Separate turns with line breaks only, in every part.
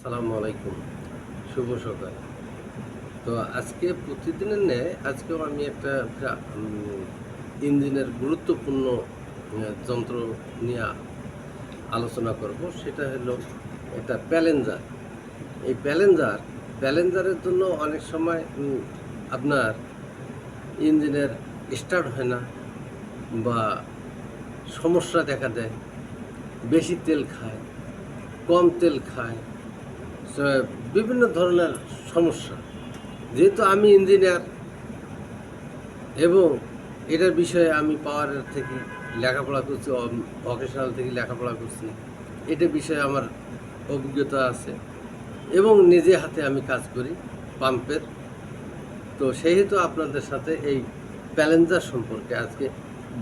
আসসালামু আলাইকুম, শুভ সকাল। তো আজকে প্রতিদিনের ন্যায় আজকেও আমি একটা ইঞ্জিনের গুরুত্বপূর্ণ যন্ত্র নিয়ে আলোচনা করব। সেটা হলো একটা প্যালেঞ্জার। এই প্যালেঞ্জারের জন্য অনেক সময় আপনার ইঞ্জিনের স্টার্ট হয় না বা সমস্যা দেখা দেয়, বেশি তেল খায়, কম তেল খায়, বিভিন্ন ধরনের সমস্যা। যেহেতু আমি ইঞ্জিনিয়ার এবং এটার বিষয়ে আমি পাওয়ারের থেকে লেখাপড়া করছি, ভোকেশনাল থেকে লেখাপড়া করছি, এটা বিষয়ে আমার অভিজ্ঞতা আছে এবং নিজে হাতে আমি কাজ করি পাম্পের। তো সেহেতু আপনাদের সাথে এই প্যালেঞ্জার সম্পর্কে আজকে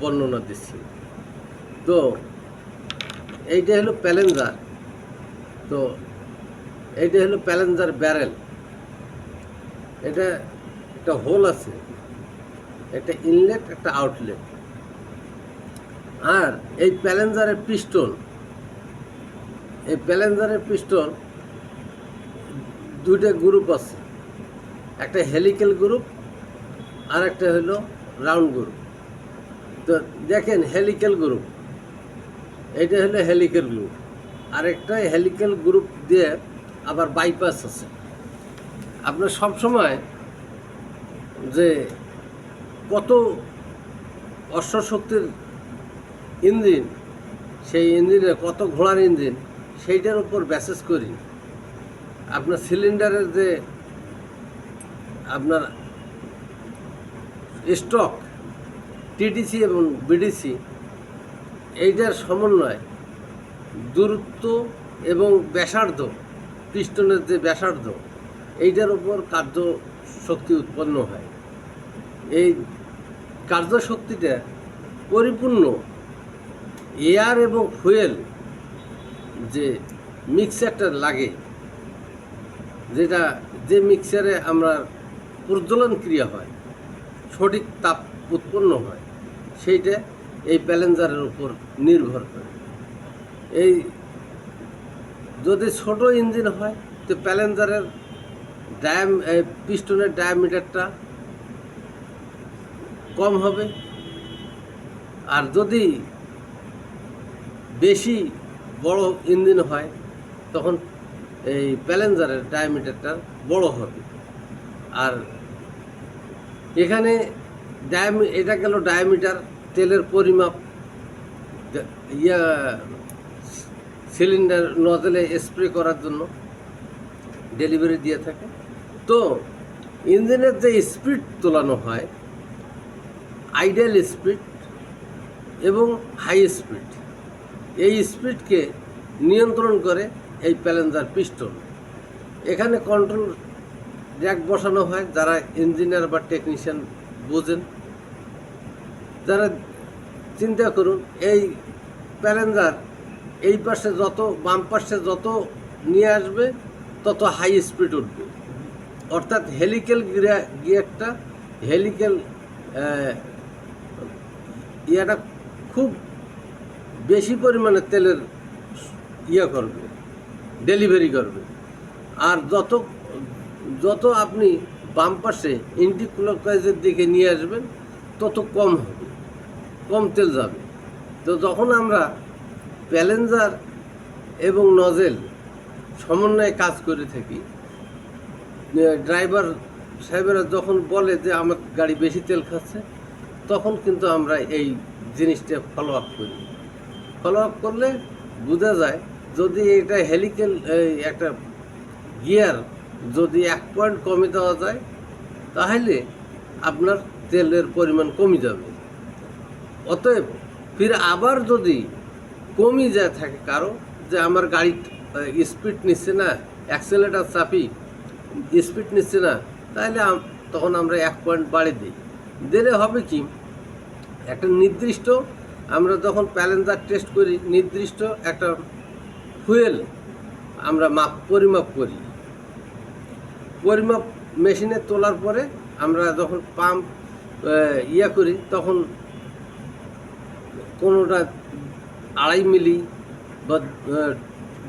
বর্ণনা দিচ্ছি। তো এইটা হলো প্যালেঞ্জার। তো এইটা হলো প্যালেঞ্জার ব্যারেল। এটা একটা হোল আছে, একটা ইনলেট, একটা আউটলেট। আর এই প্যালেঞ্জারের পিস্টন দুইটা গ্রুপ আছে, একটা হেলিক্যাল গ্রুপ আর একটা হলো রাউন্ড গ্রুপ। তো দেখেন হেলিক্যাল গ্রুপ, এইটা হলো হেলিক্যাল গ্রুপ। আরেকটা হেলিক্যাল গ্রুপ দিয়ে আবার বাইপাস আছে। আপনার সবসময় যে কত অশ্বশক্তির ইঞ্জিন, সেই ইঞ্জিনের কত ঘোড়ার ইঞ্জিন, সেইটার উপর বেসেস করি আপনার সিলিন্ডারের যে আপনার স্টক টিডিসি এবং বিডিসি, এইটার সমন্বয় দূরত্ব এবং ব্যাসার্ধ, পিস্টনের যে ব্যাসার্ধ, এইটার উপর কার্যশক্তি উৎপন্ন হয়। এই কার্যশক্তিটা পরিপূর্ণ এয়ার এবং ফুয়েল যে মিক্সারটা লাগে, যে মিক্সারে আমরা প্রজ্বলন ক্রিয়া হয়, সঠিক তাপ উৎপন্ন হয়, সেইটা এই প্যালেঞ্জারের উপর নির্ভর করে। এই যদি ছোট ইঞ্জিন হয় তো প্যালেঞ্জারের পিস্টনের ডায়ামিটারটা কম হবে, আর যদি বেশি বড় ইঞ্জিন হয় তখন এই প্যালেঞ্জারের ডায়ামিটারটা বড় হবে। আর এখানে এটা গেল ডায়ামিটার, তেলের পরিমাপ সিলিন্ডার নজলে স্প্রে করার জন্য ডেলিভারি দিয়ে থাকে। তো ইঞ্জিনের যে স্পিড তোলানো হয়, আইডিয়াল স্পিড এবং হাই স্পিড, এই স্পিডকে নিয়ন্ত্রণ করে এই প্যালেঞ্জার পিস্টন। এখানে কন্ট্রোল র্যাক বসানো হয়, যারা ইঞ্জিনিয়ার বা টেকনিশিয়ান বোঝেন। যারা চিন্তা করুন, এই প্যালেঞ্জার এই পাশে যত, বাম পাশে যত নিয়ে আসবে তত হাই স্পিড উঠবে। অর্থাৎ হেলিক্যাল গিয়ারটা, হেলিক্যাল ইয়াটা খুব বেশি পরিমাণে তেলের করবে, ডেলিভারি করবে। আর যত আপনি বাম পাশে এন্টিক্লকওয়াইজের দিকে নিয়ে আসবেন তত কম হবে, কম তেল যাবে। তো যখন আমরা প্যালেঞ্জার এবং নজেল সমন্বয়ে কাজ করে থাকি, ড্রাইভার সাহেবেরা যখন বলে যে আমার গাড়ি বেশি তেল খাচ্ছে, তখন কিন্তু আমরা এই জিনিসটা ফলো আপ করি। ফলো আপ করলে বোঝা যায়, যদি এটা হেলিক্যাল একটা গিয়ার যদি 1 পয়েন্ট কমে দেওয়া যায় তাহলে আপনার তেলের পরিমাণ কমে যাবে। অতএব ফির আবার যদি কমে যায় থাকে কারো, যে আমার গাড়ি স্পিড নিচ্ছে না, অ্যাক্সেলেটার চাপি স্পিড নিচ্ছে না, তাহলে তখন আমরা 1 পয়েন্ট বাড়িয়ে দিই। দিলে হবে কি, একটা নির্দিষ্ট, আমরা যখন প্যালেঞ্জার টেস্ট করি, নির্দিষ্ট একটা ফুয়েল আমরা পরিমাপ করি। পরিমাপ মেশিনে তোলার পরে আমরা যখন পাম্প করি, তখন কোনোটা 2.5 মিলি বা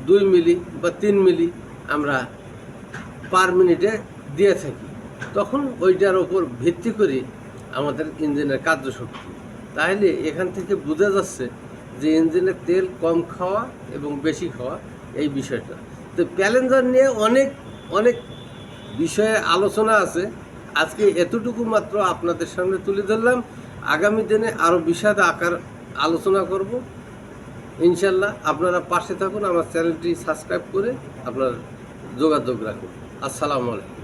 2 মিলি বা 3 মিলি আমরা পার মিনিটে দিয়ে থাকি, তখন ওইটার ওপর ভিত্তি করে আমাদের ইঞ্জিনের কার্যশক্তি। তাহলে এখান থেকে বোঝা যাচ্ছে যে ইঞ্জিনের তেল কম খাওয়া এবং বেশি খাওয়া এই বিষয়টা। তো প্যালেঞ্জার নিয়ে অনেক অনেক বিষয়ে আলোচনা আছে, আজকে এতটুকু মাত্র আপনাদের সামনে তুলে ধরলাম। আগামী দিনে আরও বিশদ আকার আলোচনা করব ইনশাল্লাহ। আপনারা পাশে থাকুন, আমার চ্যানেলটি সাবস্ক্রাইব করে আপনার যোগাযোগ রাখুন। আসসালামু আলাইকুম।